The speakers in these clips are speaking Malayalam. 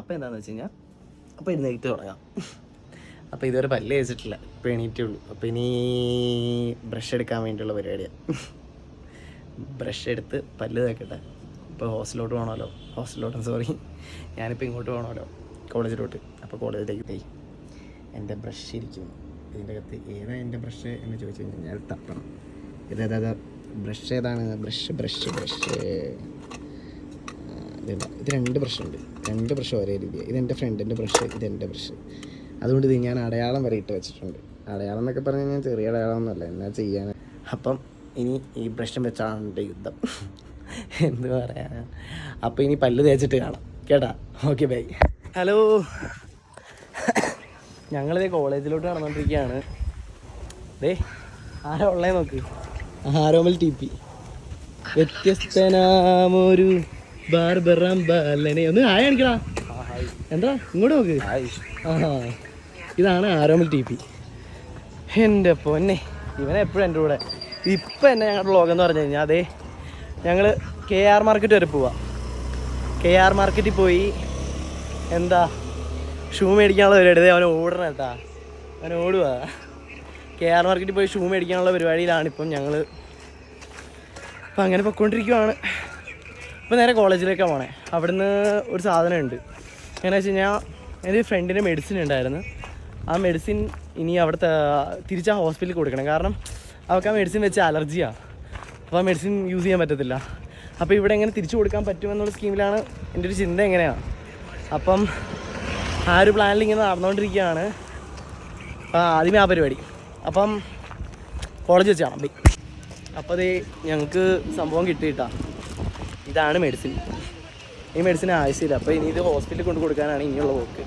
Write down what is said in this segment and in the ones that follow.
അപ്പോൾ എന്താണെന്ന് വെച്ച് കഴിഞ്ഞാൽ അപ്പോൾ എഴുന്നേറ്റ് തുടങ്ങാം. അപ്പോൾ ഇതുവരെ പല്ല് കഴിച്ചിട്ടില്ല, ഇപ്പോൾ എണീറ്റേ ഉള്ളൂ. അപ്പോൾ ഇനി ബ്രഷ് എടുക്കാൻ വേണ്ടിയുള്ള പരിപാടിയാണ്. ബ്രഷ് എടുത്ത് പല്ല് തേക്കട്ടെ. ഇപ്പോൾ ഹോസ്റ്റലിലോട്ട് സോറി, ഞാനിപ്പോൾ ഇങ്ങോട്ട് പോകണമല്ലോ, കോളേജിലോട്ട്. അപ്പോൾ കോളേജിലേക്ക് എൻ്റെ ബ്രഷ് ഇരിക്കുന്നു. ഇതിൻ്റെ അകത്ത് ഏതാ എൻ്റെ ബ്രഷ് എന്ന് ചോദിച്ചു കഴിഞ്ഞാൽ ഞാൻ തപ്പണം. ഇതേതാ ബ്രഷ് ഏതാണ്? ബ്രഷ് ഇത് 2 ബ്രഷുണ്ട്. 2 ബ്രഷ് ഒരേ രീതിയാണ്. ഇതെൻ്റെ ഫ്രണ്ടിൻ്റെ ബ്രഷ്, ഇതെൻ്റെ ബ്രഷ്. അതുകൊണ്ട് ഇത് ഞാൻ അടയാളം വരെ ഇട്ട് വെച്ചിട്ടുണ്ട്. അടയാളം എന്നൊക്കെ പറഞ്ഞു കഴിഞ്ഞാൽ ചെറിയ അടയാളമൊന്നുമല്ല, എന്നാ ചെയ്യാൻ. അപ്പം ഇനി ഈ ബ്രഷും വെച്ചാണ് എൻ്റെ യുദ്ധം. എന്ത് പറയാനാ. അപ്പോൾ ഇനി പല്ല് തേച്ചിട്ട് കാണാം കേട്ടാ. Okay bye. ഹലോ, ഞങ്ങളിതേ കോളേജിലോട്ട് നടന്നുകൊണ്ടിരിക്കുകയാണ്. ആരാ ഉള്ളേ നോക്ക്, ആരോമൽ TP. വ്യത്യസ്തനാമൊരു ബാർബറാം ബാലനെ ഒന്ന് ഹായ് കാണിക്കടാ. എന്താ ഇങ്ങോട്ട് നോക്ക്. ഇതാണ് ആരോമൽ TP. എൻ്റെ പൊന്നെ, ഇവനെ എപ്പോഴും എൻ്റെ കൂടെ. ഇപ്പം എന്നെ ഞങ്ങളുടെ വ്ളോഗ് എന്ന് പറഞ്ഞു കഴിഞ്ഞാൽ ഞങ്ങൾ KR മാർക്കറ്റ് വരെ പോവാം. KR മാർക്കറ്റിൽ പോയി എന്താ ഷൂ മേടിക്കാനുള്ള പരിപാടി. അവൻ ഓടണം കേട്ടാ, അവൻ ഓടുക. KR മാർക്കറ്റിൽ പോയി ഷൂ മേടിക്കാനുള്ള പരിപാടിയിലാണിപ്പം ഞങ്ങൾ. അപ്പം അങ്ങനെ പൊയ്ക്കൊണ്ടിരിക്കുവാണ്. ഇപ്പോൾ നേരെ കോളേജിലേക്കാണ് പോണേ. അവിടുന്ന് ഒരു സാധനമുണ്ട്. എങ്ങനെയാണെന്ന് വെച്ച് കഴിഞ്ഞാൽ എൻ്റെ ഫ്രണ്ടിൻ്റെ മെഡിസിൻ ഉണ്ടായിരുന്നു. ആ മെഡിസിൻ ഇനി അവിടുത്തെ തിരിച്ച് ആ ഹോസ്പിറ്റലിൽ കൊടുക്കണം. കാരണം അവർക്ക് ആ മെഡിസിൻ വെച്ച് അലർജിയാണ്. അപ്പോൾ ആ മെഡിസിൻ യൂസ് ചെയ്യാൻ പറ്റത്തില്ല. അപ്പോൾ ഇവിടെ എങ്ങനെ തിരിച്ചു കൊടുക്കാൻ പറ്റുമെന്നുള്ള സ്കീമിലാണ് എൻ്റെ ഒരു ചിന്ത എങ്ങനെയാണ്. അപ്പം ആ ഒരു പ്ലാനിൽ ഇങ്ങനെ നടന്നുകൊണ്ടിരിക്കുകയാണ്. ആദ്യമേ ആ പരിപാടി. അപ്പം കോളേജ് വെച്ചാണ് ബൈ. അപ്പോൾ ഞങ്ങൾക്ക് സംഭവം കിട്ടിയിട്ടാ. ഇതാണ് മെഡിസിൻ. ഈ മെഡിസിൻ ആവശ്യമില്ല. അപ്പോൾ ഇനി ഇത് ഹോസ്പിറ്റലിൽ കൊണ്ട് കൊടുക്കാനാണ് ഇനിയുള്ള പോക്ക്.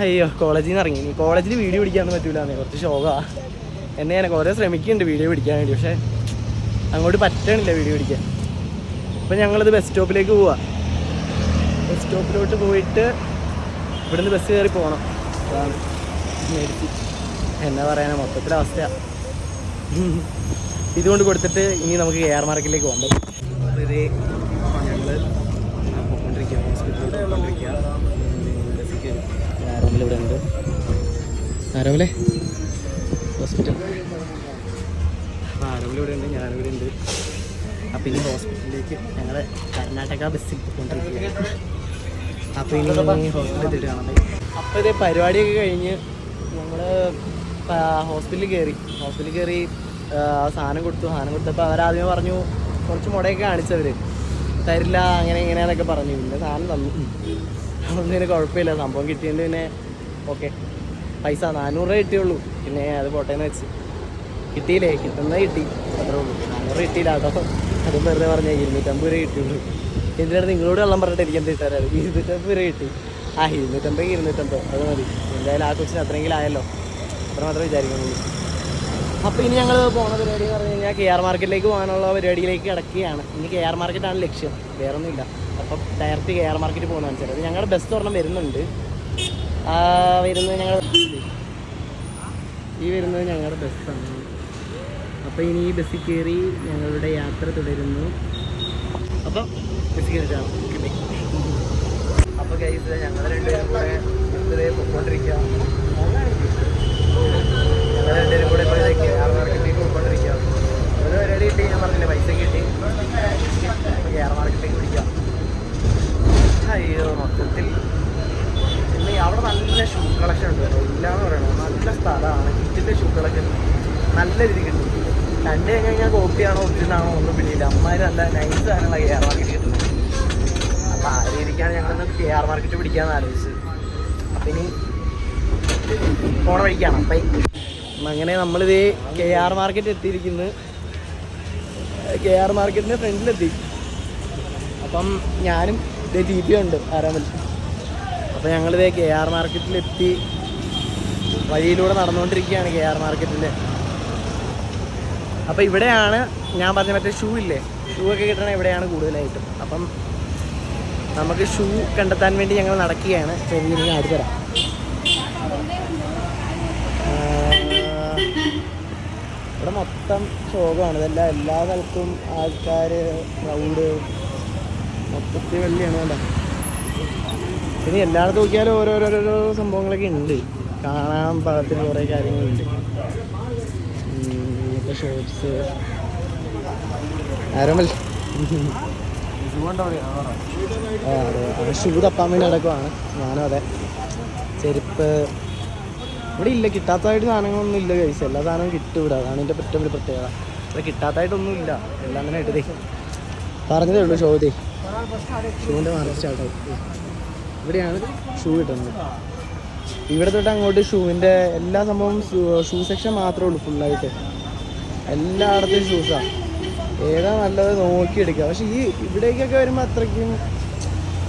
അയ്യോ, കോളേജിൽ നിന്ന് ഇറങ്ങി. ഇനി കോളേജിൽ വീഡിയോ പിടിക്കാനൊന്നും പറ്റില്ല, കുറച്ച് ശോകമാണ്. എന്നെ ഞാൻ കുറേ ശ്രമിക്കുന്നുണ്ട് വീഡിയോ പിടിക്കാൻ വേണ്ടി, പക്ഷേ അങ്ങോട്ട് പറ്റണില്ല വീഡിയോ പിടിക്കാൻ. അപ്പോൾ ഞങ്ങളിത് ബസ് സ്റ്റോപ്പിലേക്ക് പോവാം. ബസ് സ്റ്റോപ്പിലോട്ട് പോയിട്ട് ഇവിടുന്ന് ബസ് കയറി പോകണം. അതാണ് മെഡിസിൻ. എന്നാ പറയാനാ, മൊത്തത്തിലെ അവസ്ഥയാണ്. ഇതുകൊണ്ട് കൊടുത്തിട്ട് ഇനി നമുക്ക് KR മാർക്കറ്റിലേക്ക് പോകണ്ടേ. അപ്പോൾ ഇത് ഞങ്ങൾ പോയിക്കൊണ്ടിരിക്കുക, ഹോസ്പിറ്റലിലോട്ട് പോയിക്കൊണ്ടിരിക്കുക. ബസ്സിക്ക് ആരോമിൽ ഇവിടെ ഉണ്ട്. ആരോമിലെ ഹോസ്പിറ്റൽ. അപ്പോൾ ആരോമിൽ ഇവിടെ ഉണ്ട്, ഞാനിവിടെ ഉണ്ട്. അപ്പോൾ ഇനി ഹോസ്പിറ്റലിലേക്ക് ഞങ്ങൾ കർണാടക ബസ്സിൽ പോയിക്കൊണ്ടിരിക്കുക. അപ്പോൾ ഇനി ഹോസ്പിറ്റലിൽ എത്തിയിട്ട് കാണാം. അപ്പോൾ ഇതേ പരിപാടിയൊക്കെ കഴിഞ്ഞ് ഞങ്ങൾ ഹോസ്പിറ്റലിൽ കയറി സാധനം കൊടുത്തപ്പോൾ അവരാദ്യമേ പറഞ്ഞു, കുറച്ച് മുടയൊക്കെ കാണിച്ചവർ തരില്ല അങ്ങനെ ഇങ്ങനെയാന്നൊക്കെ പറഞ്ഞു. പിന്നെ സാധനം തന്നു. അതൊന്നും ഇതിന് കുഴപ്പമില്ല, സംഭവം കിട്ടിയതിൻ്റെ പിന്നെ ഓക്കെ. പൈസ 400 രൂപ കിട്ടിയുള്ളൂ. പിന്നെ അത് പോട്ടേന്ന് വെച്ച് കിട്ടിയില്ലേ, കിട്ടുന്നത് കിട്ടി, അത്രേ ഉള്ളൂ. 400 കിട്ടിയില്ല കേട്ടോ, അതും വെറുതെ പറഞ്ഞാൽ 250 രൂപ കിട്ടിയുള്ളൂ. എന്തിനാണ് നിങ്ങളോട് വെള്ളം പറഞ്ഞിട്ട് എനിക്ക് എന്ത് കിട്ടാറ്. 250 രൂപ കിട്ടി. 250 അത് മതി. എന്തായാലും ആ കൊച്ചിന് അത്രയെങ്കിലും ആയല്ലോ, അത്ര മാത്രമേ വിചാരിക്കുന്നുള്ളൂ. അപ്പോൾ ഇനി ഞങ്ങൾ പോകുന്ന പരിപാടി എന്ന് പറഞ്ഞു കഴിഞ്ഞാൽ KR മാർക്കറ്റിലേക്ക് പോകാനുള്ള പരിപാടിയിലേക്ക് കിടക്കുകയാണ്. ഇനി KR മാർക്കറ്റാണ് ലക്ഷ്യം, വേറൊന്നുമില്ല. അപ്പം ഡയറക്റ്റ് KR മാർക്കറ്റിൽ പോകുന്നതാണ് വെച്ചാൽ. അത് ഞങ്ങളുടെ ബസ് ഒരെണ്ണം വരുന്നുണ്ട്. വരുന്നത് ഞങ്ങളുടെ ബസ്സാണ്. അപ്പോൾ ഇനി ഈ ബസ്സിൽ കയറി ഞങ്ങളുടെ യാത്ര തുടരുന്നു. അപ്പം ബസ്സിൽ കയറിയിട്ടാണ്. അപ്പോൾ ഗൈസ്, ഞങ്ങൾ രണ്ടുപേരും കൂടെ ബസ്സിലേ പൊയ്ക്കൊണ്ടിരിക്കുക. ഞങ്ങൾ രണ്ടുപേരും കൂടെ ഇപ്പോൾ KR മാർക്കറ്റിലേക്ക് പോയിക്കൊണ്ടിരിക്കുക. ഒരു പരിപാടി കിട്ടി, ഞാൻ പറഞ്ഞില്ലേ, പൈസ കിട്ടി. KR മാർക്കറ്റിലേക്ക് പിടിക്കാം. അയ്യോ, മൊത്തത്തിൽ പിന്നെ അവിടെ നല്ല ഷൂ കളക്ഷൻ ഉണ്ട് കേട്ടോ. ഇല്ലയെന്ന് പറയണം, നല്ല സ്ഥലമാണ്. കിറ്റിൻ്റെ ഷൂ കളക്ഷൻ നല്ല രീതിക്ക് കിട്ടും. കണ്ടു കഴിഞ്ഞാൽ കോപ്പിയാണോ ഒറിജിനാണോ ഒന്നും പിടിയില്ല. അമ്മമാർ നല്ല നൈസ് സാധനങ്ങളാണ് KR മാർക്കറ്റ് കിട്ടുന്നത്. അപ്പോൾ ആ രീതിക്കാണ് ഞങ്ങളൊന്ന് KR മാർക്കറ്റ് പിടിക്കാമെന്ന് ആലോചിച്ചത്. അപ്പം ഇനി പോണ വഴിക്കാണ്. അപ്പം അങ്ങനെ നമ്മളിത് KR മാർക്കറ്റ് എത്തിയിരിക്കുന്നത്. KR മാർക്കറ്റിൻ്റെ ഫ്രണ്ടിലെത്തി. അപ്പം ഞാനും TP ഉണ്ട് ആരാമൽ. അപ്പോൾ ഞങ്ങളിത് KR മാർക്കറ്റിലെത്തി. വഴിയിലൂടെ നടന്നുകൊണ്ടിരിക്കുകയാണ് KR മാർക്കറ്റിൽ. അപ്പോൾ ഇവിടെയാണ് ഞാൻ പറഞ്ഞ മറ്റേ ഷൂ ഇല്ലേ, ഷൂ ഒക്കെ കിട്ടണ ഇവിടെയാണ് കൂടുതലായിട്ടും. അപ്പം നമുക്ക് ഷൂ കണ്ടെത്താൻ വേണ്ടി ഞങ്ങൾ നടക്കുകയാണ്. ചെറിയ ഞാൻ അടുത്ത് തരാം. ഇവിടെ മൊത്തം ശോകമാണ്. ഇതെല്ലാം എല്ലാ സ്ഥലത്തും ആൾക്കാർ, ക്രൗഡ് മൊത്തത്തിൽ വെള്ളിയാണ്. വേണ്ട പിന്നെ എല്ലായിടത്തും നോക്കിയാലും ഓരോരോരോ സംഭവങ്ങളൊക്കെ ഉണ്ട്, കാണാൻ പാകത്തിന് കുറേ കാര്യങ്ങളുണ്ട്. ഷോപ്സ് ആരോമൽ അതെ, ഷൂ തപ്പാൻ വേണ്ടി നടക്കുവാണ്. ഞാനും അതെ. ചെരുപ്പ് ഇവിടെ ഇല്ല, കിട്ടാത്തതായിട്ട് സാധനങ്ങളൊന്നും ഇല്ല കഴിച്ച്. എല്ലാ സാധനവും കിട്ടും ഇവിടെ, അതാണ് എൻ്റെ ഏറ്റവും വലിയ പ്രത്യേകത. ഇവിടെ കിട്ടാത്തതായിട്ടൊന്നും ഇല്ല, എല്ലാം തന്നെ ഇട്ടതേ പറഞ്ഞതേ ഉള്ളൂ. ഷോതേ ഷൂവിൻ്റെ മാർക്ക് സ്റ്റാർട്ടായി. ഇവിടെയാണ് ഷൂ കിട്ടുന്നത്. ഇവിടെ തൊട്ട് അങ്ങോട്ട് ഷൂവിൻ്റെ എല്ലാ സംഭവം ഷൂ സെക്ഷൻ മാത്രമേ ഉള്ളൂ ഫുള്ളായിട്ട്. എല്ലായിടത്തും ഷൂസാണ്, ഏതാ നല്ലത് നോക്കിയെടുക്കുക. പക്ഷേ ഈ ഇവിടേക്കൊക്കെ വരുമ്പോൾ അത്രയ്ക്കും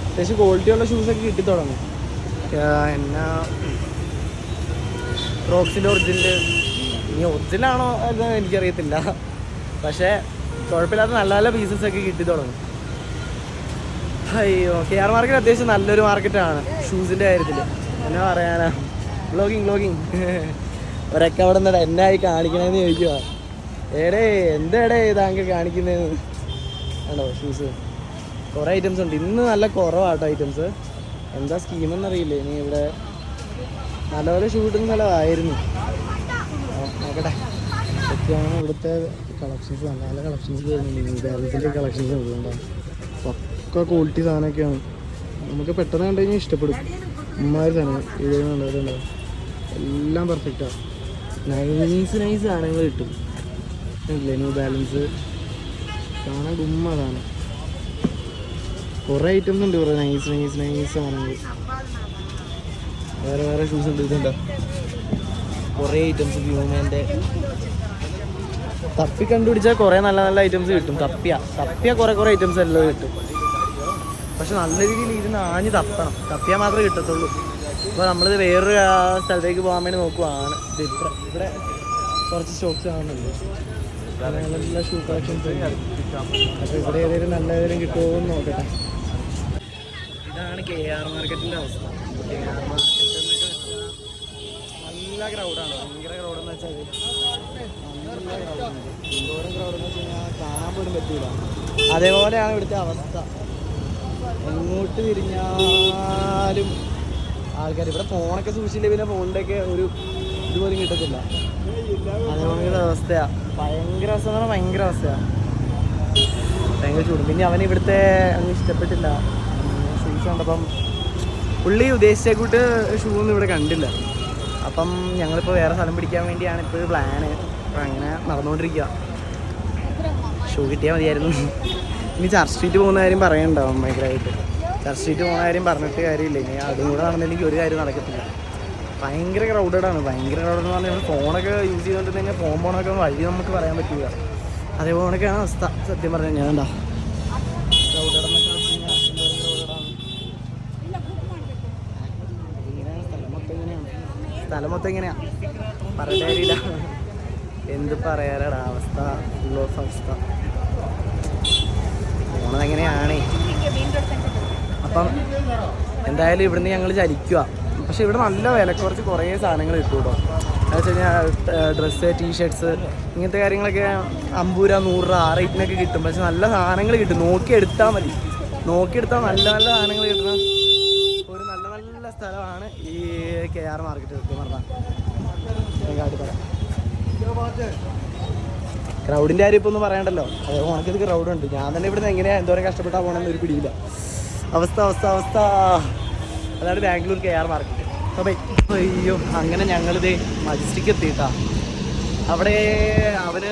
അത്യാവശ്യം ക്വാളിറ്റിയുള്ള ഷൂസൊക്കെ കിട്ടി തുടങ്ങും. എന്നാ റോക്സിൻ്റെ ഒറിജിനൽ, ഇനി ഒറിജിനലാണോ എന്ന് എനിക്കറിയത്തില്ല, പക്ഷേ കുഴപ്പമില്ലാത്ത നല്ല നല്ല പീസസൊക്കെ കിട്ടി തുടങ്ങും. അയ്യോ, KR മാർക്കറ്റ് അത്യാവശ്യം നല്ലൊരു മാർക്കറ്റാണ് ഷൂസിൻ്റെ കാര്യത്തിൽ. എന്നാ പറയാനാ, വ്ളോഗിങ് ഒരൊക്കെ അവിടെ നിന്ന് എന്നായി കാണിക്കണമെന്ന് ചോദിക്കുക. എന്തേടേ താങ്കൾ കാണിക്കുന്നതെന്ന്. ആണോ ഷൂസ് കുറേ ഐറ്റംസ് ഉണ്ട്. ഇന്ന് നല്ല കുറവാട്ടോ ഐറ്റംസ്, എന്താ സ്കീമെന്നറിയില്ലേ. ഇനി ഇവിടെ നല്ലപോലെ ഷൂ കിട്ടുന്ന സ്ഥലമായിരുന്നു. നോക്കട്ടെ, ഒക്കെയാണ് ഇവിടുത്തെ കളക്ഷൻസ്. നല്ല നല്ല കളക്ഷൻസ് വരുന്നുണ്ട്. ന്യൂ ബാലൻസിൻ്റെ കളക്ഷൻസ് ഉള്ളതുകൊണ്ടാണ്. ഒക്കെ ക്വാളിറ്റി സാധനമൊക്കെയാണ്, നമുക്ക് പെട്ടെന്ന് കണ്ടു കഴിഞ്ഞാൽ ഇഷ്ടപ്പെടും. ഉമ്മാര് സാധനം ഇതുണ്ടാവും, എല്ലാം പെർഫെക്റ്റാണ്. നൈസ് സാധനങ്ങൾ കിട്ടും. ന്യൂ ബാലൻസ് കാണാൻ ഗുമ്മതാണ്. കുറേ ഐറ്റംസ് ഉണ്ട്, കുറേ നൈസ് സാധനങ്ങൾ. വേറെ ഷൂസ് ഉണ്ട്. ഇതുണ്ടോ കുറേ ഐറ്റംസ്. വ്യൂമേൻ്റെ തപ്പി കണ്ടുപിടിച്ചാൽ കുറേ നല്ല നല്ല ഐറ്റംസ് കിട്ടും. തപ്പിയ കുറേ ഐറ്റംസ് എല്ലാം കിട്ടും. പക്ഷെ നല്ല രീതിയിൽ ഇരുന്ന് ആഞ്ഞ് തപ്പിയാൽ മാത്രമേ കിട്ടത്തുള്ളൂ. അപ്പോൾ നമ്മളിത് വേറൊരു സ്ഥലത്തേക്ക് പോകാൻ വേണ്ടി നോക്കുവാണ്. ഇവിടെ കുറച്ച് ഷോപ്സ് കാണുന്നുണ്ട്, നല്ല ഷൂ കളക്ഷൻസ്. അപ്പോൾ ഇവിടെ ഏതെങ്കിലും നല്ല ഏതെങ്കിലും കിട്ടുമോ എന്ന് നോക്കട്ടെ. ഇതാണ് KR മാർക്കറ്റിൻ്റെ അവസ്ഥ. KR മാർക്കറ്റ് എന്നൊക്കെ വെച്ചാൽ നല്ല ക്രൗഡാണ്, ഭയങ്കര ക്രൗഡെന്ന് വെച്ചാൽ നല്ല ക്രൗഡുണ്ട്. എന്തോരം ക്രൗഡെന്ന് വെച്ച് കഴിഞ്ഞാൽ കാണാൻ പോലും പറ്റില്ല. അതേപോലെയാണ് ഇവിടുത്തെ അവസ്ഥ. എങ്ങോട്ട് തിരിഞ്ഞാലും ആൾക്കാർ. ഇവിടെ ഫോണൊക്കെ സൂക്ഷിച്ചില്ല, പിന്നെ ഫോണിൻ്റെയൊക്കെ ഒരു ഇതുപോലും കിട്ടത്തില്ല. അതേപോലെ അവസ്ഥയാണ്. ഭയങ്കര അവസ്ഥ എന്ന് പറഞ്ഞാൽ ഭയങ്കര അവസ്ഥയാണ്, ഭയങ്കര ചൂടും. പിന്നെ അവന് ഇവിടുത്തെ അങ്ങ് ഇഷ്ടപ്പെട്ടില്ല ഷൂസ് കണ്ടപ്പം. പുള്ളി ഉദ്ദേശിച്ച കൂട്ട് ഷൂ ഒന്നും ഇവിടെ കണ്ടില്ല. അപ്പം ഞങ്ങളിപ്പോൾ വേറെ സ്ഥലം പിടിക്കാൻ വേണ്ടിയാണ് ഇപ്പോൾ പ്ലാന്. അപ്പോൾ അങ്ങനെ നടന്നുകൊണ്ടിരിക്കുക. ഷൂ കിട്ടിയാൽ മതിയായിരുന്നു. ഇനി ചർച്ച് സ്ട്രീറ്റ് പോകുന്ന കാര്യം പറയണ്ടാവും ഭയങ്കരമായിട്ട്. ചർച്ച് സ്ട്രീറ്റ് പോകുന്ന കാര്യം പറഞ്ഞിട്ട് കാര്യമില്ല. ഇനി അതും കൂടെ നടന്നില്ലെങ്കിൽ ഒരു കാര്യം നടക്കത്തില്ല. ഭയങ്കര ക്രൗഡഡാണ്. ഭയങ്കര ക്രൗഡെന്ന് പറഞ്ഞാൽ ഫോണൊക്കെ യൂസ് ചെയ്തുകൊണ്ട് തന്നെ ഫോൺ പോണൊക്കെ വഴി നമുക്ക് പറയാൻ പറ്റില്ല. അതേപോലെയൊക്കെയാണ് അവസ്ഥ. സത്യം പറഞ്ഞു കഴിഞ്ഞാൽ എന്താ ക്രൗഡഡെന്നൊക്കെ വെച്ച് കഴിഞ്ഞാൽ എന്തോരം ക്രൗഡഡാണ്. ഇങ്ങനെയാണ് സ്ഥലം മൊത്തം ഇങ്ങനെയാണ് പറയേണ്ട കാര്യമില്ല. എന്ത് പറയാനാണ് അവസ്ഥ, ഫുൾ ഓഫ് അവസ്ഥ. പോണതെങ്ങനെയാണ്. അപ്പം എന്തായാലും ഇവിടുന്ന് ഞങ്ങൾ ചലിക്കുക. പക്ഷെ ഇവിടെ നല്ല വില കുറച്ച് കുറേ സാധനങ്ങൾ കിട്ടും കേട്ടോ. എന്ന് വെച്ച് കഴിഞ്ഞാൽ ഡ്രസ്സ്, ടീഷർട്ട്സ്, ഇങ്ങനത്തെ കാര്യങ്ങളൊക്കെ 50 രൂപ 100 രൂപ ആ റേറ്റിനൊക്കെ കിട്ടും. പക്ഷെ നല്ല സാധനങ്ങൾ കിട്ടും, നോക്കിയെടുത്താൽ മതി. നോക്കിയെടുത്താൽ നല്ല നല്ല സാധനങ്ങൾ കിട്ടുന്ന ഒരു നല്ല നല്ല സ്ഥലമാണ് ഈ KR മാർക്കറ്റ്. സത്യം പറഞ്ഞാൽ ക്രൗഡിൻ്റെ കാര്യം ഇപ്പോൾ ഒന്നും പറയണ്ടല്ലോ. അത് ഉണക്കിയത് ക്രൗഡുണ്ട്. ഞാൻ തന്നെ ഇവിടുന്ന് എങ്ങനെയാണ് എന്തോരം കഷ്ടപ്പെട്ടാൽ പോകണമെന്ന് ഒരു പിടിയില്ല. അവസ്ഥ അതാണ് ബാംഗ്ലൂർ KR മാർക്കറ്റ്. അപ്പോൾ അയ്യോ, അങ്ങനെ ഞങ്ങളിത് മജസ്റ്റിക്ക് എത്തിയിട്ടാ. അവിടെ അവന്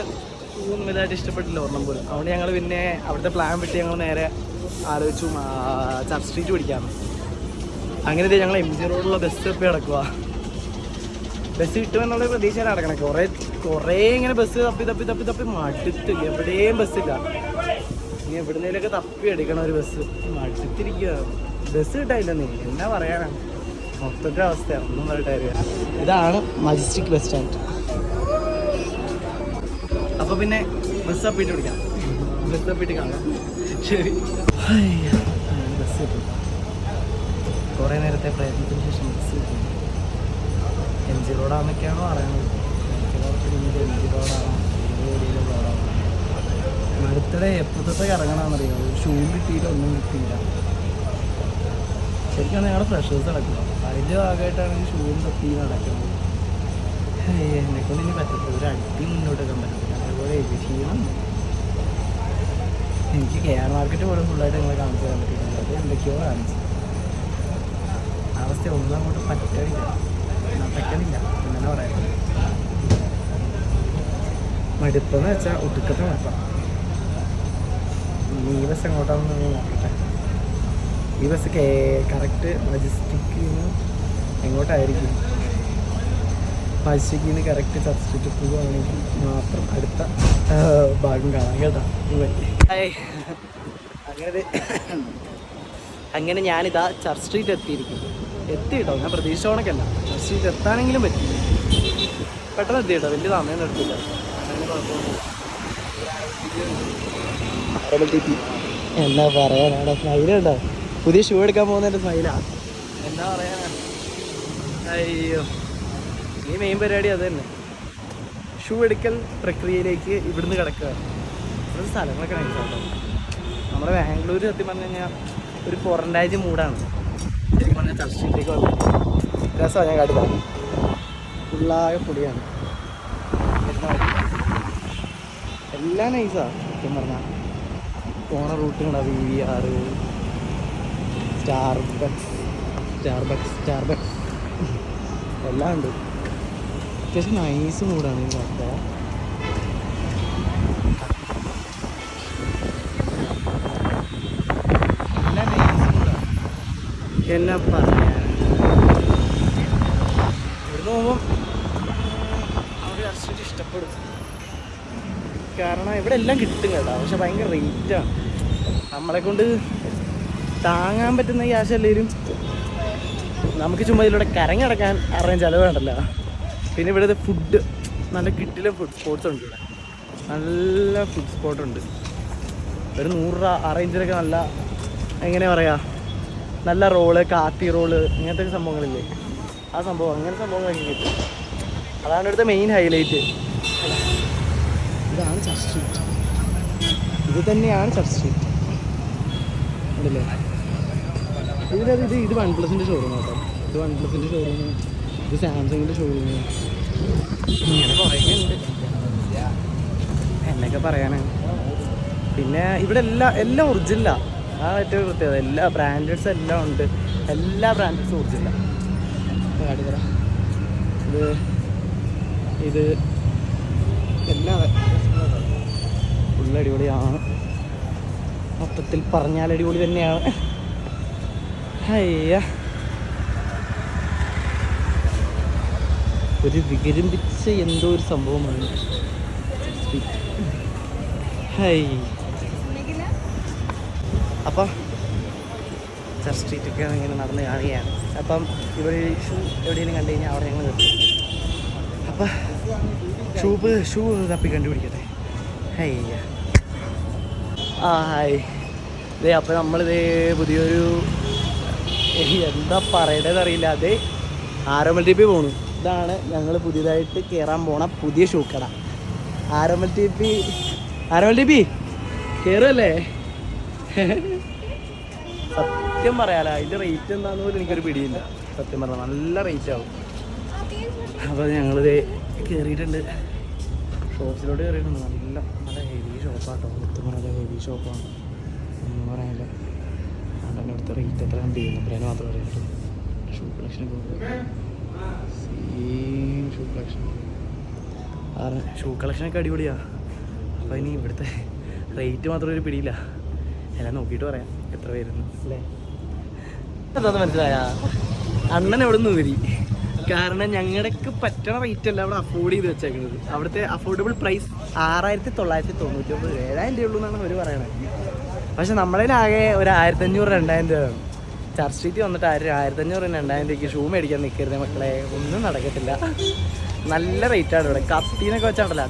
ഒന്നും ഇതായിട്ട് ഇഷ്ടപ്പെട്ടില്ല ഒരെണ്ണം പോലും. അതുകൊണ്ട് ഞങ്ങൾ പിന്നെ അവിടുത്തെ പ്ലാൻ വിട്ട് ഞങ്ങൾ നേരെ ആലോചിച്ചു ചർച്ച് സ്ട്രീറ്റ് പിടിക്കാമെന്ന്. അങ്ങനെ ഞങ്ങൾ MG റോഡിലുള്ള ബസ് തപ്പി കിടക്കുക. ബസ് കിട്ടുമെന്നുള്ള പ്രതീക്ഷയാണ് നടക്കണേ. കുറേ ഇങ്ങനെ ബസ് തപ്പി മടുത്ത് എവിടെയും ബസ്സില്ല. ഇനി എവിടുന്നേലൊക്കെ തപ്പി എടുക്കണം ഒരു ബസ്. മടുത്തിരിക്കുക, ബസ് കിട്ടാനില്ലെന്നേ. എന്നാ പറയാനാണ്, മൊത്തത്തെ അവസ്ഥയാണ്. ഒന്നും പറയട്ടെ. ഇതാണ് മജസ്റ്റിക് ബസ് സ്റ്റാൻഡ്. അപ്പോൾ പിന്നെ ബസ് തപ്പിയിട്ട് പിടിക്കാം. ബസ് തപ്പിയിട്ട് കാണാം. ശരി, ബസ് കിട്ടും. കുറേ നേരത്തെ പ്രയത്നത്തിന് ശേഷം ബസ് കിട്ടും. MG റോഡാണെന്നൊക്കെയാണോ അറിയണത്. MG റോഡാണോ ഏരിയയിലെ റോഡാണോ. അടുത്തിടെ എപ്പോഴത്തെ ഇറങ്ങണമെന്നറിയാമോ. ഷൂ കിട്ടിയില്ല, ഒന്നും കിട്ടിയില്ല. ശരിക്കും ഞങ്ങളുടെ ഫ്രഷേഴ്സ് നടക്കുക. അതിൻ്റെ ഭാഗമായിട്ടാണ് ഈ ഷൂവും തൊപ്പി നടക്കുന്നത്. എന്നെക്കൊണ്ട് ഇനി പറ്റത്തില്ല, ഒരു അടി മുന്നോട്ടൊക്കെ പറ്റത്തില്ല. അതേപോലെ ക്ഷീണം. എനിക്ക് KR മാർക്കറ്റ് പോലും ഫുള്ളായിട്ട് നിങ്ങളെ കാണിച്ചു തരാൻ പറ്റിയിട്ടില്ല. അത് എന്തൊക്കെയോ കാണിച്ചു. അവസ്ഥ ഒന്നും അങ്ങോട്ട് പറ്റണില്ല, എന്നാണ് പറയുന്നത്. മടുപ്പെന്ന് വെച്ചാൽ ഒടുക്കത്തെ മടുപ്പാണ്. ഈ ബസ് എങ്ങോട്ടാണെന്ന് നോക്കട്ടെ. ഈ ബസ് കറക്റ്റ് മജസ്റ്റിക്കിൽ നിന്ന് എങ്ങോട്ടായിരിക്കും? മജസ്റ്റിക്കിൽ നിന്ന് കറക്റ്റ് ചർച്ച് സ്ട്രീറ്റ് പോകുകയാണെങ്കിൽ മാത്രം അടുത്ത ഭാഗം കാണാം കേട്ടോ. അങ്ങനെ ഞാനിതാ ചർച്ച് സ്ട്രീറ്റ് എത്തി കേട്ടോ. ഞാൻ പ്രതീക്ഷ കണക്കല്ല, ചർച്ച് സ്ട്രീറ്റ് എത്താനെങ്കിലും പറ്റി. പെട്ടെന്ന് എത്തി കേട്ടോ, വലിയ സമയം എടുത്തില്ല. എന്നാ പറയാനാണ്, സ്മൈലുണ്ടോ? പുതിയ ഷൂ എടുക്കാൻ പോകുന്നതിൻ്റെ സ്മൈലാണ്. എന്താ പറയാനാ? അയ്യോ, ഈ മെയിൻ പരിപാടി അത് തന്നെ. ഷൂ എടുക്കൽ പ്രക്രിയയിലേക്ക് ഇവിടുന്ന് കിടക്കുകയാണ്. ഇവിടുത്തെ സ്ഥലങ്ങളൊക്കെ നൈസാട്ടോ. നമ്മുടെ ബാംഗ്ലൂർ സത്യം പറഞ്ഞു കഴിഞ്ഞാൽ ഒരു ക്വാറന്റൈൻ മൂഡാണ്. ശരിക്കും പറഞ്ഞാൽ ചർച്ച് സ്ട്രീറ്റിലേക്ക് വന്നത് രസമാണ്. ഞാൻ കാട്ടി പറഞ്ഞു, ഫുള്ളാകെ പൊടിയാണ്. എല്ലാം നൈസാണ് സത്യം പറഞ്ഞാൽ. പോണ റൂട്ട് കണ്ടാ VVR, സ്റ്റാർബക്സ് എല്ലാം ഉണ്ട്. അത്യാവശ്യം നൈസ് മൂടാണ് ഈ വാർത്ത. എല്ലാം നൈസ് മൂടാണ്. എന്നാ പറയാ, ഇവിടുന്ന് പോകുമ്പം നമുക്ക് ജസ്റ്റ് ഇഷ്ടപ്പെടും. കാരണം ഇവിടെ എല്ലാം കിട്ടും കേട്ടോ, പക്ഷെ ഭയങ്കര റേറ്റാണ്. നമ്മളെ കൊണ്ട് താങ്ങാൻ പറ്റുന്ന ക്യാഷ് അല്ലെങ്കിലും നമുക്ക് ചുമ്മാ ഇതിലൂടെ കരങ്ങിടക്കാൻ അറിയാൻ ചിലവ് വേണ്ടല്ലോ. പിന്നെ ഇവിടുത്തെ ഫുഡ് നല്ല കിട്ടില്ല. ഫുഡ് സ്പോട്ട്സ് ഉണ്ട് ഇവിടെ, നല്ല ഫുഡ് സ്പോട്ടുണ്ട്. ഒരു 100 രൂപ അറേഞ്ചിലൊക്കെ നല്ല, എങ്ങനെ പറയുക, നല്ല റോള്, കാത്തി റോള്, ഇങ്ങനത്തെ സംഭവങ്ങളില്ലേ, ആ സംഭവം, അങ്ങനെ സംഭവങ്ങളൊക്കെ കിട്ടും. അതാണ് ഇവിടുത്തെ മെയിൻ ഹൈലൈറ്റ്. ഇതാണ് ചർച്ച് സ്ട്രീറ്റ്. ഇത് തന്നെയാണ് ചർച്ച് സ്ട്രീറ്റ് ഉണ്ടല്ലേ. ഇത് OnePlusൻ്റെ ഷോറൂം കേട്ടോ. ഇത് OnePlusൻ്റെ ഷോറൂം, ഇത് സാംസങ്ങിൻ്റെ ഷോറൂം, ഇങ്ങനെ കുറേയൊക്കെ ഉണ്ട്. എന്നൊക്കെ പറയാനാണ്. പിന്നെ ഇവിടെ എല്ലാം ഒറിജിനലാണ്. ആ ഏറ്റവും പ്രത്യേകത. എല്ലാ ബ്രാൻഡഡ്സ് എല്ലാം ഉണ്ട്. എല്ലാ ബ്രാൻഡഡ്സും ഒറിജിനലാണ്. കാട്ടി തരാം. ഇത് എല്ലാം ഫുൾ അടിപൊളിയാണ്. മൊത്തത്തിൽ പറഞ്ഞാൽ അടിപൊളി തന്നെയാണ്. അയ്യ, ഒരു വികരമ്പിച്ച എന്തോ ഒരു സംഭവമാണ്. ഹൈ, അപ്പം ചർച്ച് സ്ട്രീറ്റൊക്കെ ഇങ്ങനെ നടന്ന് കാണുകയാണ്. അപ്പം ഇവിടെ ഷൂ എവിടെയെങ്കിലും കണ്ടു കഴിഞ്ഞാൽ അവിടെ ഞങ്ങൾ നിർത്തും. അപ്പം ഷൂ തപ്പി കണ്ടുപിടിക്കട്ടെ. ഹയ്യ, ഹായ്. ഇതേ അപ്പം നമ്മളിതേ പുതിയൊരു, എന്താ പറയണതെന്ന് അറിയില്ല, അതേ ആരോമൽ TP പോണു. ഇതാണ് ഞങ്ങൾ പുതിയതായിട്ട് കയറാൻ പോണ പുതിയ ഷൂ കട. ആരോമൽ TP കയറുമല്ലേ? സത്യം പറയാലോ, അതിൻ്റെ റേറ്റ് എന്താണെന്ന് പോലും എനിക്കൊരു പിടിയില്ല. സത്യം പറഞ്ഞാൽ നല്ല റേറ്റ് ആവും. അപ്പോൾ ഞങ്ങളിത് കയറിയിട്ടുണ്ട്, ഷോപ്സിലോട്ട് കയറിയിട്ടുണ്ട്. നല്ല നല്ല ഹെവി ഷോപ്പാട്ടോ. സത്യം പറഞ്ഞാൽ ഹെവി ഷോപ്പാണ്, ഒന്നും പറയാനില്ല. അതുകൊണ്ട് ഇവിടുത്തെ റേറ്റ് എത്ര ചെയ്യുന്നു ബ്രാൻഡ് മാത്രമേ അറിയാം. ഷൂ കളക്ഷൻ ഷൂ കളക്ഷനൊക്കെ അടിപൊളിയാണ്. അപ്പോൾ ഇനി ഇവിടുത്തെ റേറ്റ് മാത്രം ഒരു പിടിയില്ല. എല്ലാം നോക്കിയിട്ട് പറയാം എത്ര വരുന്നു അല്ലേ. എന്താണെന്ന് മനസ്സിലായ അണ്ണൻ എവിടെ നിന്ന് വരി. കാരണം ഞങ്ങൾക്ക് പറ്റണ റേറ്റ് അല്ല അവിടെ അഫോർഡ് ചെയ്ത് വെച്ചേക്കുന്നത്. അവിടുത്തെ അഫോർഡബിൾ പ്രൈസ് 6,999, 7,000 രൂപ ഉള്ളൂ എന്നാണ് അവർ പറയണത്. പക്ഷെ നമ്മളതിലാകെ ഒരു 1,500-2,000 രൂപയാണ്. ചർച്ച് സ്ട്രീറ്റ് വന്നിട്ട് 1,500-2,000 രൂപയ്ക്ക് ഷൂ മേടിക്കാൻ നിൽക്കരുത് മക്കളെ, ഒന്നും നടക്കത്തില്ല. നല്ല റേറ്റാണ് ഇവിടെ. കത്തീനൊക്കെ വെച്ചാണ്ടല്ലോ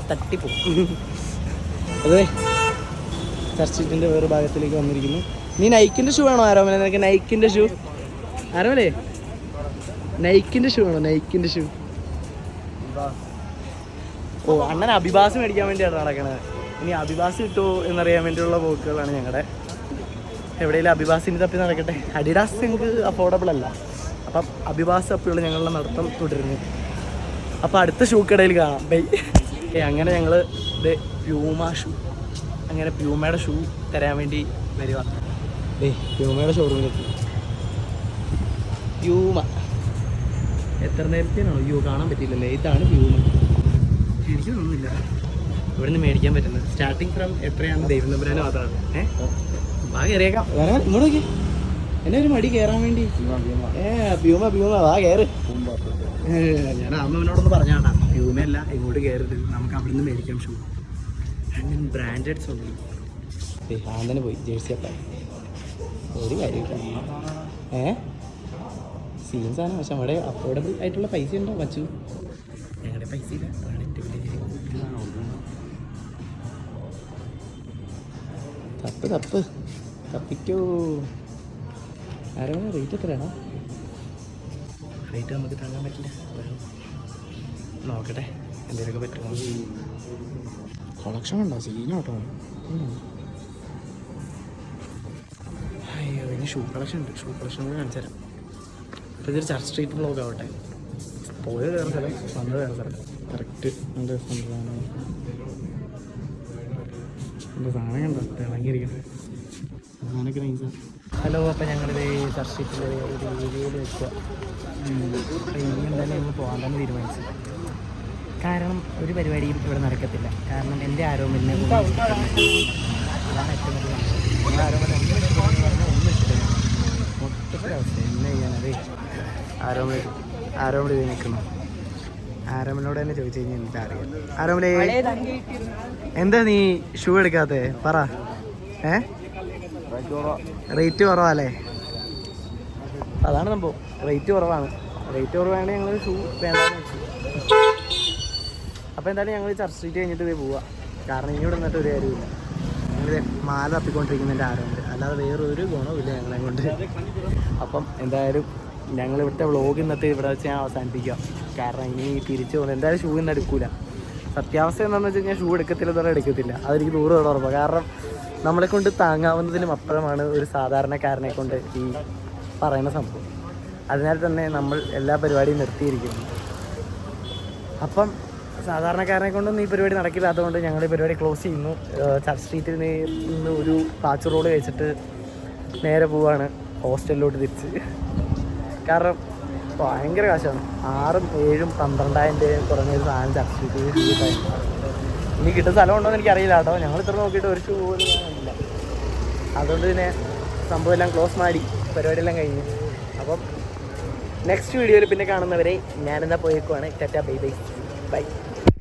തട്ടിപ്പോ. അതെ, ചർച്ച് സ്ട്രീറ്റിൻ്റെ വേറെ ഭാഗത്തിലേക്ക് വന്നിരിക്കുന്നു. നീ നൈക്കിൻ്റെ ഷൂ വേണോ ആരോമലെ? നിനക്ക് നൈക്കിൻ്റെ ഷൂ ആരോമലേ? നൈക്കിൻ്റെ ഷൂ വേണോ? നൈക്കിൻ്റെ ഷൂ. ഓ, അണ്ണൻ അഭിഭാസ് മേടിക്കാൻ വേണ്ടിയാണ് നടക്കണത്. ഇനി അഭിഭാസ് കിട്ടുമോ എന്നറിയാൻ വേണ്ടിയുള്ള പോക്കുകളാണ് ഞങ്ങളുടെ. എവിടെയെങ്കിലും അഭിവാസിന് തപ്പി നടക്കട്ടെ. അഡിഡാസ് ഞങ്ങൾക്ക് അഫോർഡബിൾ അല്ല. അപ്പം അഭിവാസ് തപ്പിയുള്ള ഞങ്ങളുടെ നടത്തം തുടരുന്നു. അപ്പോൾ അടുത്ത ഷൂ കടയിൽ കാണാം. ബൈ. അങ്ങനെ ഞങ്ങൾ ഇത് പ്യൂമ ഷൂ, അങ്ങനെ പ്യൂമയുടെ ഷൂ തരാൻ വേണ്ടി വരിക. പ്യൂമയുടെ ഷോറൂമിലെത്തി. പ്യൂമ എത്ര നേരത്തേനാണോ? അയ്യോ കാണാൻ പറ്റില്ലല്ലേ. ഇതാണ് പ്യൂമ. എനിക്ക് തോന്നുന്നില്ല ഇവിടെ നിന്ന് മേടിക്കാൻ പറ്റുന്നത്. സ്റ്റാർട്ടിങ് ഫ്രം എത്രയാണ് ദൈവം നമ്പരാനും മാത്രമാണ്. വാ കയറിയേക്കാം. വരാൻ ഇങ്ങോട്ട് നോക്കി. എന്നെ ഒരു മടി കയറാൻ വേണ്ടി. പ്യൂമ പ്യൂമ വാ കയറ്. ഞാൻ അമ്മനോടൊന്ന് പറഞ്ഞാടാ, പ്യൂമയല്ല ഇങ്ങോട്ട് കയറരുത്, നമുക്ക് അവിടെ നിന്ന് മേടിക്കാം ഷൂ. അങ്ങനെ ബ്രാൻഡഡ്സ് ഉണ്ട്. ആന്തന് പോയി ജേഴ്സി അപ്പം ഒരു കാര്യമില്ല. സീൻസാണ്, പക്ഷെ അവിടെ അഫോർഡബിൾ ആയിട്ടുള്ള പൈസ ഉണ്ടോ വച്ചു? ഞങ്ങളുടെ പൈസ ഇല്ല. അതാണ് എൻ്റെ വലിയ തപ്പ് തപ്പിക്കോ. ആരാണ് റേറ്റ് എത്രയാണോ? റേറ്റ് നമുക്ക് താങ്ങാൻ പറ്റില്ല. നോക്കട്ടെ എന്തെങ്കിലുമൊക്കെ പറ്റുമോ. കളക്ഷൻ ഉണ്ടോ? സീനോട്ടോ. അയ്യോ ഇനി ഷൂ കളക്ഷൻ ഉണ്ട്. ഷൂ കളക്ഷൻ കൂടെ കാണിച്ചു തരാം. അപ്പോൾ ഇതൊരു ചർച്ച് സ്ട്രീറ്റ് ബ്ലോഗ് ആവട്ടെ. പോയത് വേറെ സ്ഥലം, വന്നത് വേറെ സ്ഥലം. കറക്റ്റ് എൻ്റെ സംവിധാനം. എൻ്റെ സാധനം കണ്ടോ തിളങ്ങിയിരിക്കുന്നത്. സാധനമൊക്കെ നൈസാണ്. ഹലോ, അപ്പോൾ ഞങ്ങളിത് ചർച്ച് സ്ട്രീറ്റിൽ ഒരു വീഡിയോയിൽ വെക്കുക. അപ്പോൾ ഇനി എന്തായാലും ഞങ്ങൾ പോകാൻ തന്നെ തീരുമാനിച്ചു. കാരണം ഒരു പരിപാടിയും ഇവിടെ നടക്കത്തില്ല. കാരണം എൻ്റെ ആരോമലിനെ അതാണ് ഏറ്റവും വലിയ സംഭവം. എൻ്റെ ആരോമൽ ഒന്നും ഇഷ്ടമില്ല. മൊത്തത്തിലവസ്ഥ എന്നെ ചെയ്യാനത്. ആരോമൽ ഇത് നിൽക്കുന്നു. ആരോമലിനോട് തന്നെ ചോദിച്ചു കഴിഞ്ഞാൽ എനിക്ക് അറിയാം. ആരോമലേ എന്താ നീ ഷൂ എടുക്കാത്തേ? പറ. റേറ്റ് കുറവല്ലേ? അതാണ് സംഭവം. റേറ്റ് കുറവാണ്. റേറ്റ് കുറവാണെങ്കിൽ ഞങ്ങൾ ഷൂ വേണ്ടാന്ന് വെച്ചു. അപ്പോൾ എന്തായാലും ഞങ്ങൾ ചർച്ച് സ്ട്രീറ്റ് കഴിഞ്ഞിട്ട് പോയി പോവുക. കാരണം ഇനി ഇവിടെ നിന്നിട്ട് ഒരു കാര്യമില്ല. ഞങ്ങൾ മാല തപ്പിക്കൊണ്ടിരിക്കുന്നതിൻ്റെ ആരോമൽ, അല്ലാതെ വേറൊരു ഗുണമില്ല ഞങ്ങളെ കൊണ്ട്. അപ്പം എന്തായാലും ഞങ്ങൾ ഇവിടുത്തെ വ്ളോഗ് ഇന്നത്തെ ഇവിടെ വെച്ച് ഞാൻ അവസാനിപ്പിക്കാം. കാരണം ഇനി തിരിച്ചു പോകുന്നത് എന്തായാലും ഷൂ ഇന്ന് എടുക്കില്ല. സത്യാവസ്ഥ എന്താണെന്ന് വെച്ച് കഴിഞ്ഞാൽ ഷൂ എടുക്കത്തില്ല. അതെനിക്ക് 100% ഉറപ്പാണ്. കാരണം നമ്മളെ കൊണ്ട് താങ്ങാവുന്നതിലും അപ്പുറമാണ് ഒരു സാധാരണക്കാരനെ കൊണ്ട് ഈ പറയുന്ന സംഭവം. അതിനാൽ തന്നെ നമ്മൾ എല്ലാ പരിപാടിയും നിർത്തിയിരിക്കുന്നു. അപ്പം സാധാരണക്കാരനെ കൊണ്ടൊന്നും ഈ പരിപാടി നടക്കില്ല. അതുകൊണ്ട് ഞങ്ങൾ ഈ പരിപാടി ക്ലോസ് ചെയ്യുന്നു. ചർച്ച് സ്ട്രീറ്റിൽ നിന്ന് ഒരു പാച്ച് റോഡ് കഴിച്ചിട്ട് നേരെ പോവാണ് ഹോസ്റ്റലിലോട്ട് തിരിച്ച്. കാരണം ഭയങ്കര കാശാണ്. 6,000, 7,000, 12,000 കുറഞ്ഞൊരു സാധനം ചർച്ച് സ്ട്രീറ്റ്. ഇനി കിട്ടുന്ന സ്ഥലം ഉണ്ടോ എന്ന് എനിക്കറിയില്ല കേട്ടോ. ഞങ്ങൾ ഇത്ര നോക്കിയിട്ട് ഒരു ഷൂ പോലും കാണില്ല. അതുകൊണ്ട് പിന്നെ സംഭവം എല്ലാം ക്ലോസ് മാടി, പരിപാടിയെല്ലാം കഴിഞ്ഞു. അപ്പം നെക്സ്റ്റ് വീഡിയോയിൽ പിന്നെ കാണുന്നവരെ ഞാനെന്താ പോയേക്കുവാണ്. Tata bye bye by.